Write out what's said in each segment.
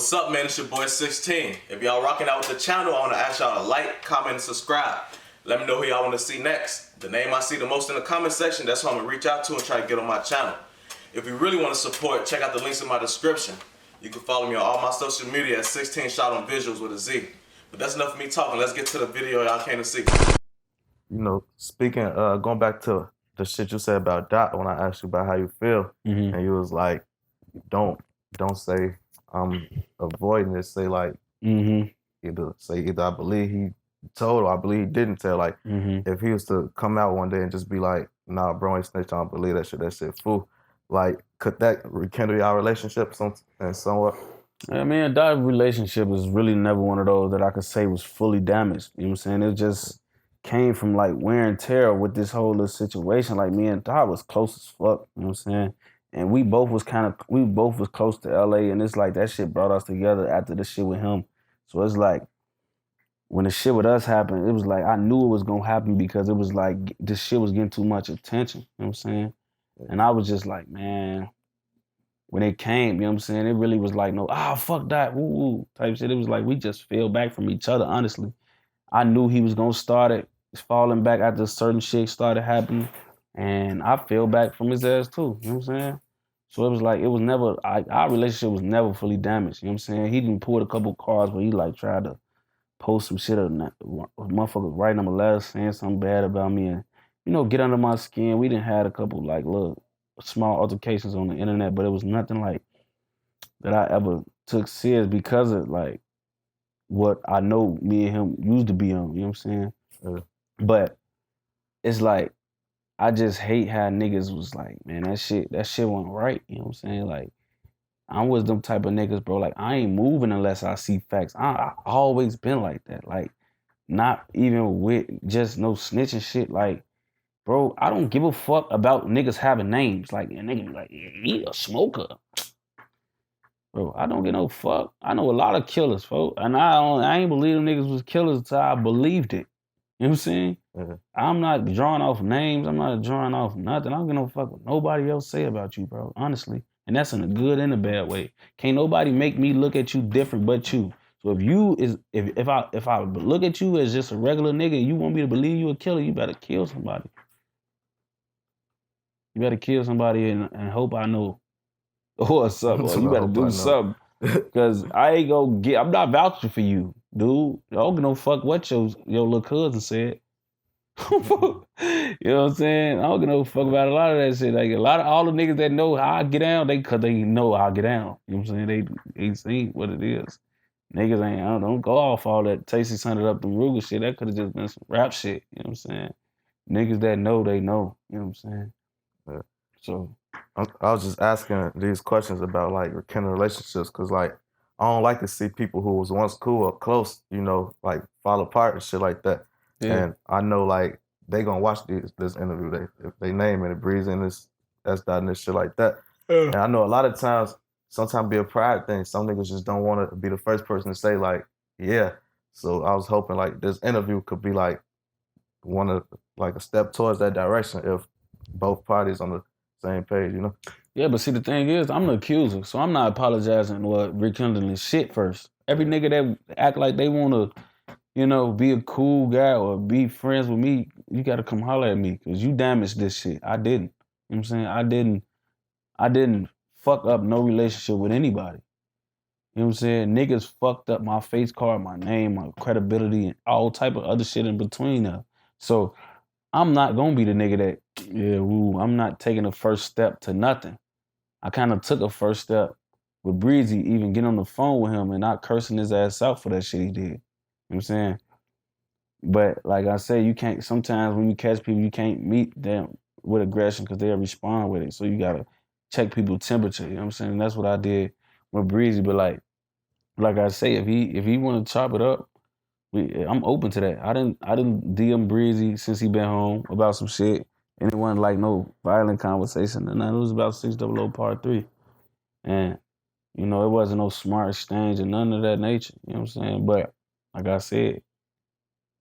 What's up, man? It's your boy 16. If y'all rocking out with the channel, I want to ask y'all to like, comment, and subscribe. Let me know who y'all want to see next. The name I see the most in the comment section, that's who I'm going to reach out to and try to get on my channel. If you really want to support, check out the links in my description. You can follow me on all my social media at 16Shot on Visualz with a Z. But that's enough of me talking. Let's get to the video y'all came to see. You know, speaking, going back to the shit you said about Dot when I asked you about how you feel, and you was like, don't say I'm avoiding it. Say like, either I believe he told or I believe he didn't tell. Like, if he was to come out one day and just be like, nah, bro, ain't snitch, I don't believe that shit fool. Like, could that rekindle our relationship somewhat? Yeah, me and Dot's relationship was really never one of those that I could say was fully damaged. You know what I'm saying? It just came from like wear and tear with this whole little situation. Like me and Dot was close as fuck. You know what I'm saying? And we both was close to LA, and it's like that shit brought us together after the shit with him. So it's like when the shit with us happened, it was like I knew it was gonna happen because it was like this shit was getting too much attention. You know what I'm saying? And I was just like, man, when it came, you know what I'm saying? It really was like, no, fuck that, woo type shit. It was like we just fell back from each other, honestly. I knew he was gonna start it falling back after certain shit started happening. And I fell back from his ass too, you know what I'm saying? So it was like, it was never, our relationship was never fully damaged, you know what I'm saying? He didn't pull a couple cards where he like tried to post some shit or motherfuckers writing him a letter saying something bad about me and, you know, get under my skin. We didn't had a couple like little small altercations on the internet, but it was nothing like that I ever took serious because of like what I know me and him used to be on, you know what I'm saying? But it's like, I just hate how niggas was like, man, that shit wasn't right, you know what I'm saying? Like, I was them type of niggas, bro. Like, I ain't moving unless I see facts. I always been like that. Like, not even with just no snitching shit. Like, bro, I don't give a fuck about niggas having names. Like, a nigga be like, yeah, he a smoker. Bro, I don't get no fuck. I know a lot of killers, folks. And I ain't believe them niggas was killers until I believed it. You know what I'm saying? I'm not drawing off names. I'm not drawing off nothing. I don't give no fuck what nobody else say about you, bro. Honestly. And that's in a good and a bad way. Can't nobody make me look at you different but you. So if I look at you as just a regular nigga and you want me to believe you a killer, you better kill somebody. You better kill somebody and hope I know what's up. Or you better do something. Cause I ain't gonna I'm not vouching for you, dude. I don't give no fuck what your little cousin said. You know what I'm saying? I don't give no fuck about a lot of that shit. Like all the niggas that know how I get down, cause they know how I get down. You know what I'm saying? They seen what it is. Niggas don't go off all that Tay600 up the Ruger shit. That could have just been some rap shit. You know what I'm saying? Niggas that know, they know. You know what I'm saying? Yeah. So I was just asking these questions about like rekindling relationships because like I don't like to see people who was once cool or close, you know, like fall apart and shit like that. Yeah. And I know like they gonna watch this interview. If they name it, Breezy and this S.Dot and this shit like that. Yeah. And I know a lot of times, sometimes be a pride thing. Some niggas just don't want to be the first person to say like, yeah. So I was hoping like this interview could be like a step towards that direction if both parties on the same page, you know? Yeah, but see, the thing is, I'm the accuser, so I'm not apologizing or rekindling shit first. Every nigga that act like they want to, you know, be a cool guy or be friends with me, you got to come holler at me because you damaged this shit. I didn't. You know what I'm saying? I didn't fuck up no relationship with anybody. You know what I'm saying? Niggas fucked up my face card, my name, my credibility, and all type of other shit in between them. So I'm not gonna be the nigga that, I'm not taking the first step to nothing. I kind of took a first step with Breezy, even getting on the phone with him and not cursing his ass out for that shit he did. You know what I'm saying? But like I said, you can't, sometimes when you catch people, you can't meet them with aggression because they'll respond with it. So you gotta check people's temperature, you know what I'm saying? And that's what I did with Breezy. But like I say, if he wanna chop it up, I'm open to that. I didn't DM Breezy since he been home about some shit, and it wasn't like no violent conversation. And it was about 600 Part 3, and you know it wasn't no smart exchange or none of that nature. You know what I'm saying? But like I said,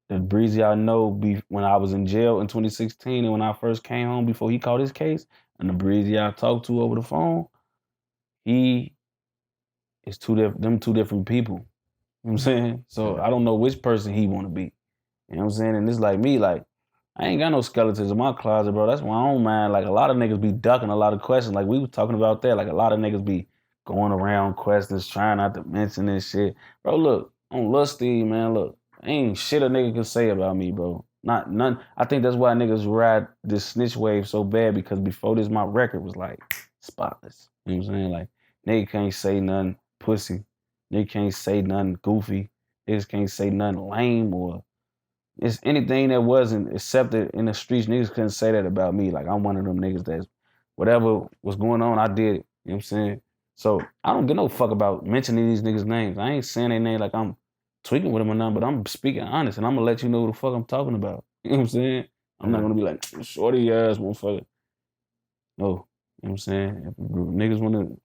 the Breezy I know when I was in jail in 2016 and when I first came home before he caught his case, and the Breezy I talked to over the phone, he it's them two different people. You know what I'm saying? So I don't know which person he want to be. You know what I'm saying? And it's like me, like, I ain't got no skeletons in my closet, bro. That's why I don't mind. Like, a lot of niggas be ducking a lot of questions. Like, we was talking about that. Like, a lot of niggas be going around questions, trying not to mention this shit. Bro, look, on Lusty, man, look, ain't shit a nigga can say about me, bro. Not none. I think that's why niggas ride this snitch wave so bad, because before this, my record was like spotless. You know what I'm saying? Like, nigga can't say nothing pussy. Nigga can't say nothing goofy. Niggas can't say nothing lame or it's anything that wasn't accepted in the streets. Niggas couldn't say that about me. Like, I'm one of them niggas that's whatever was going on, I did it. You know what I'm saying? So I don't give no fuck about mentioning these niggas' names. I ain't saying their name like I'm tweaking with them or nothing, but I'm speaking honest, and I'm gonna let you know who the fuck I'm talking about. You know what I'm saying? I'm not gonna be like, shorty ass motherfucker. No. You know what I'm saying? If niggas wanna, you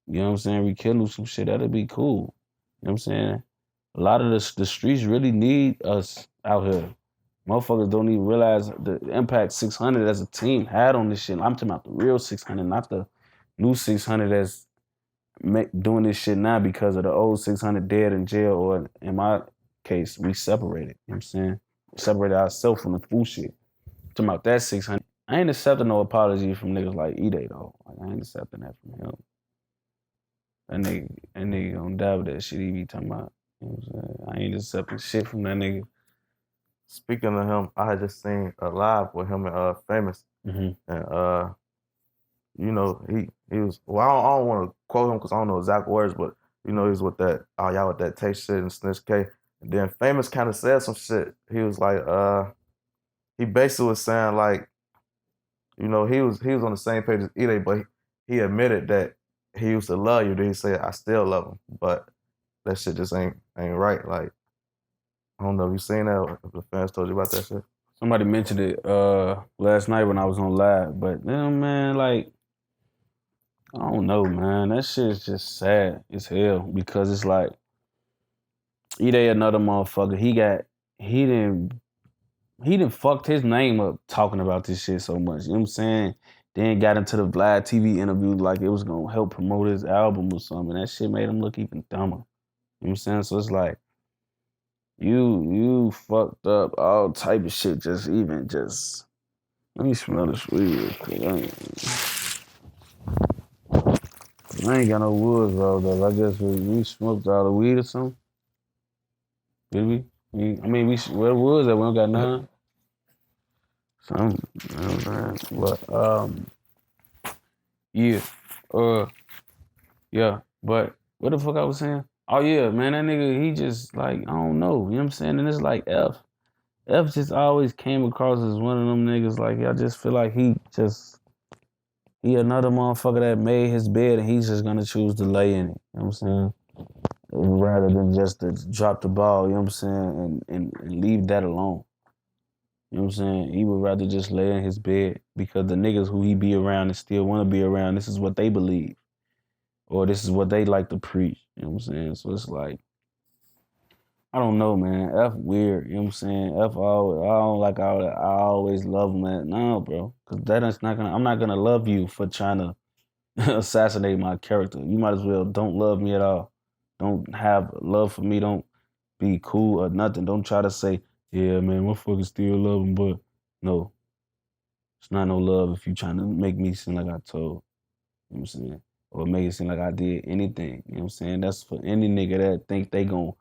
know what I'm saying, rekindle some shit, that'd be cool. You know what I'm saying? A lot of the streets really need us out here. Motherfuckers don't even realize the impact 600 as a team had on this shit. I'm talking about the real 600, not the new 600 that's doing this shit now because of the old 600 dead in jail, or in my case, we separated. You know what I'm saying? We separated ourselves from the fool shit. I'm talking about that 600. I ain't accepting no apology from niggas like E-Day, though. Like, I ain't accepting that from him. That nigga gonna die with that shit he be talking about. You know what I'm saying? I ain't accepting shit from that nigga. Speaking of him, I had just seen a live with him and Famous, and you know he was. Well, I don't want to quote him because I don't know exact words, but you know he was with that y'all with that Tay600 and Snitch K, and then Famous kind of said some shit. He was like, he basically was saying like, you know, he was on the same page as E-Day, but he admitted that he used to love you. Then he said, I still love him, but that shit just ain't right. Like, I don't know if you seen that or if the fans told you about that shit. Somebody mentioned it last night when I was on live, but man, like, I don't know, man. That shit is just sad as hell because it's like, E-Day another motherfucker. He didn't fucked his name up talking about this shit so much. You know what I'm saying? Then got into the Vlad TV interview like it was gonna help promote his album or something. That shit made him look even dumber. You know what I'm saying? So it's like, you fucked up all type of shit. Let me smell this weed real quick. I ain't got no woods rolled up. I guess we smoked all the weed or something. Did we? Where the woods at? We don't got none. Yeah. But what the fuck I was saying? Oh yeah, man, that nigga, he just like, I don't know, you know what I'm saying? And it's like F just always came across as one of them niggas, like, I just feel like he another motherfucker that made his bed and he's just gonna choose to lay in it, you know what I'm saying? Rather than just to drop the ball, you know what I'm saying, and leave that alone. You know what I'm saying? He would rather just lay in his bed because the niggas who he be around and still want to be around, this is what they believe. Or this is what they like to preach. You know what I'm saying? So it's like, I don't know, man. F weird. You know what I'm saying? F always, I don't like all that. I always love him. Man. No, bro. Because I'm not going to love you for trying to assassinate my character. You might as well don't love me at all. Don't have love for me. Don't be cool or nothing. Don't try to say, yeah, man, motherfuckers still love him, but no. It's not no love if you trying to make me seem like I told. You know what I'm saying? Or make it seem like I did anything. You know what I'm saying? That's for any nigga that think they gonna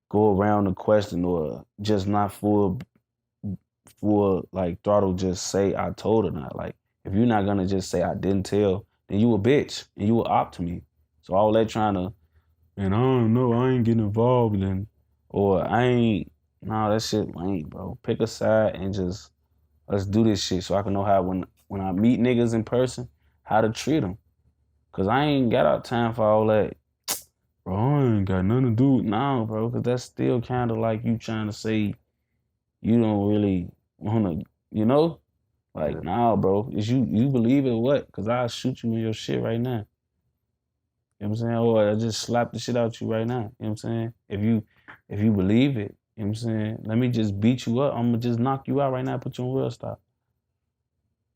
go around the question or just not full like throttle just say I told or not. Like, if you're not gonna just say I didn't tell, then you a bitch and you a op to me. So all that trying to, man, I don't know, I ain't getting involved in, or I ain't, nah, that shit lame, bro. Pick a side and just, let's do this shit so I can know how when I meet niggas in person, how to treat them. Cause I ain't got out time for all that. Bro, I ain't got nothing to do with now, bro. Cause that's still kind of like you trying to say you don't really wanna, you know? Like, nah, bro. Is you believe it or what? Cause I'll shoot you in your shit right now. You know what I'm saying? Or I just slap the shit out you right now. You know what I'm saying? If you believe it, you know what I'm saying? Let me just beat you up. I'm gonna just knock you out right now, put you on real stop.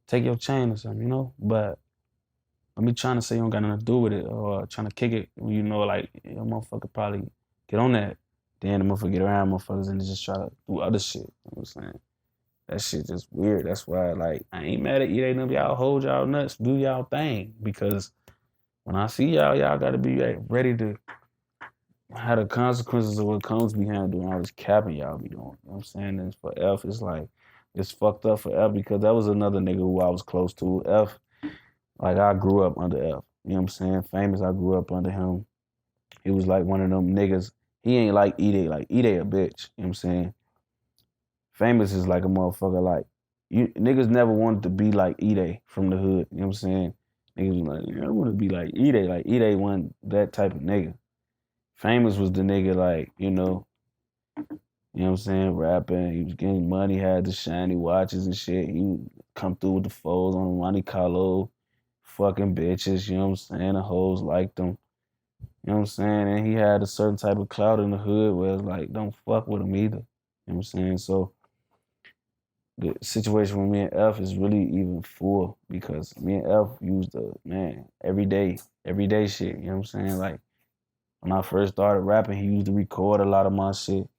Take your chain or something, you know? But me trying to say you don't got nothing to do with it or trying to kick it, you know, like, your motherfucker probably get on that. Then the motherfucker get around motherfuckers and they just try to do other shit. You know what I'm saying? That shit just weird. That's why, like, I ain't mad at none of y'all. Hold y'all nuts, do y'all thing. Because when I see y'all gotta be ready to have the consequences of what comes behind doing all this capping y'all be doing. You know what I'm saying? And for F, it's like, it's fucked up for F because that was another nigga who I was close to. F, like, I grew up under F. You know what I'm saying? Famous, I grew up under him. He was like one of them niggas. He ain't like E-Day. Like, E-Day a bitch. You know what I'm saying? Famous is like a motherfucker. Like, you niggas never wanted to be like E-Day from the hood. You know what I'm saying? Niggas was like, I want to be like E-Day. Like, E-Day wasn't that type of nigga. Famous was the nigga, like, you know what I'm saying, rapping. He was getting money, had the shiny watches and shit. He would come through with the foes on Monte Carlo, fucking bitches, you know what I'm saying? The hoes liked him. You know what I'm saying? And he had a certain type of clout in the hood where it's like, don't fuck with him either. You know what I'm saying? So the situation with me and F is really even full because me and F used the, man, everyday shit. You know what I'm saying? Like, when I first started rapping, he used to record a lot of my shit.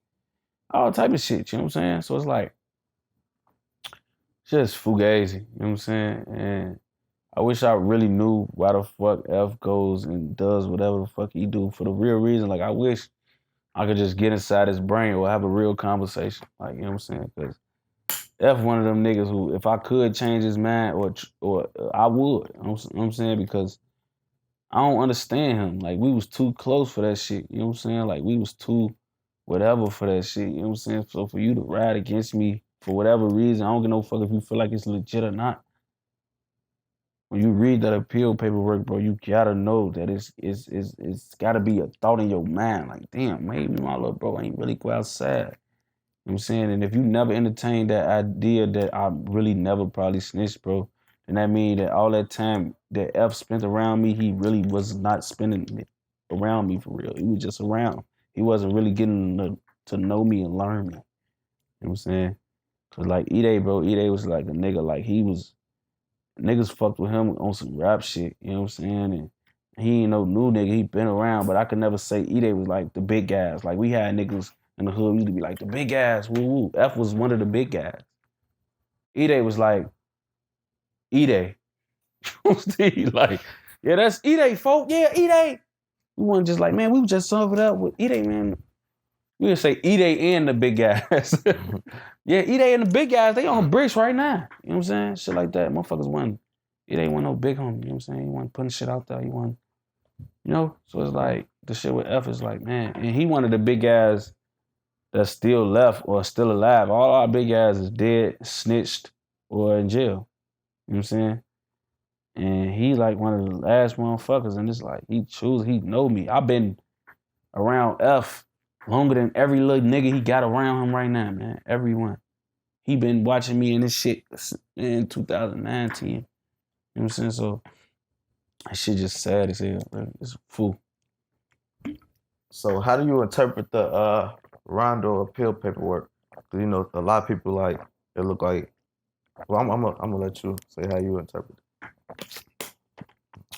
All type of shit, you know what I'm saying? So it's like, just fugazi, you know what I'm saying? And I wish I really knew why the fuck F goes and does whatever the fuck he do for the real reason. Like, I wish I could just get inside his brain or have a real conversation. Like, you know what I'm saying? Because F one of them niggas who, if I could change his mind or I would, you know what I'm saying? Because I don't understand him. Like, we was too close for that shit, you know what I'm saying? Like, we was too whatever for that shit, you know what I'm saying? So for you to ride against me for whatever reason, I don't give no fuck if you feel like it's legit or not. When you read that appeal paperwork, bro, you gotta know that it's gotta be a thought in your mind. Like, damn, maybe my little bro ain't really go outside. You know what I'm saying? And if you never entertained that idea that I really never probably snitched, bro, then that means that all that time that F spent around me, he really was not spending it around me for real. He was just around. He wasn't really getting to know me and learn me. You know what I'm saying? Cause like E-Day, bro, E-Day was like a nigga, like niggas fucked with him on some rap shit, you know what I'm saying? And he ain't no new nigga, he been around, but I could never say E-Day was like the big guys. Like, we had niggas in the hood used to be like, the big guys, woo woo. F was one of the big guys. E-Day was like, E-Day. Like, yeah, that's E-Day, folk. Yeah, E-Day. We weren't just like, man, we was just serving it up with E-Day, man. We would say E-Day and the big guys. Yeah, E-Day and the big guys, they on bricks right now. You know what I'm saying? Shit like that. Motherfuckers wasn't, E-Day wasn't no big homie, you know what I'm saying? He wasn't putting shit out there. He wasn't, you know? So it's like, the shit with F is like, man, and he one of the big guys that's still left or still alive. All our big guys is dead, snitched, or in jail. You know what I'm saying? And he like one of the last motherfuckers, and it's like, he know me. I've been around F longer than every little nigga he got around him right now, man. Everyone. He been watching me in this shit in 2019. You know what I'm saying? So that shit just sad as hell, bro. It's a fool. So how do you interpret the Rondo appeal paperwork? 'Cause, you know, a lot of people like, it look like, well, I'm gonna let you say how you interpret it.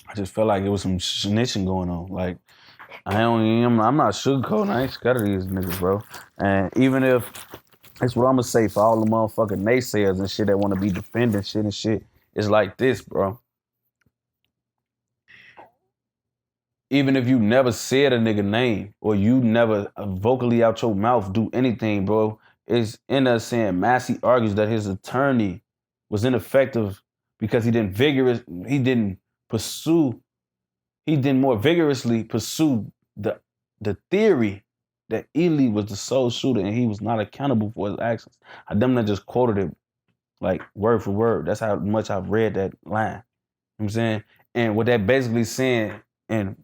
I just felt like it was some snitching going on. Like, I'm not sugarcoating. I ain't scared of these niggas, bro. And even if, that's what I'm gonna say for all the motherfucking naysayers and shit that want to be defending shit and shit, it's like this, bro. Even if you never said a nigga name or you never vocally out your mouth do anything, bro, it's in us saying Massey argues that his attorney was ineffective because he didn't more vigorously pursue the theory that Ely was the sole shooter and he was not accountable for his actions. I just quoted it like word for word. That's how much I've read that line. You know what I'm saying? And what that basically saying in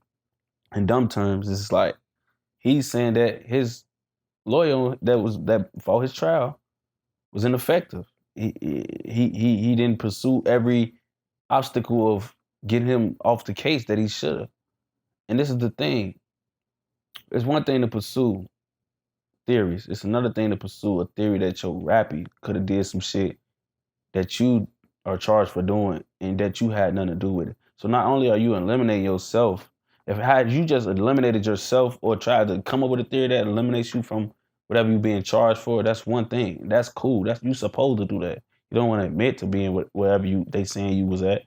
dumb terms is like, he's saying that his lawyer that for his trial was ineffective. He didn't pursue every obstacle of getting him off the case that he should have. And this is the thing. It's one thing to pursue theories. It's another thing to pursue a theory that your rappy could have did some shit that you are charged for doing and that you had nothing to do with it. So not only are you eliminating yourself, if had you just eliminated yourself or tried to come up with a theory that eliminates you from whatever you're being charged for, that's one thing. That's cool. That's you supposed to do that. You don't want to admit to being wherever they saying you was at.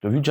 So if you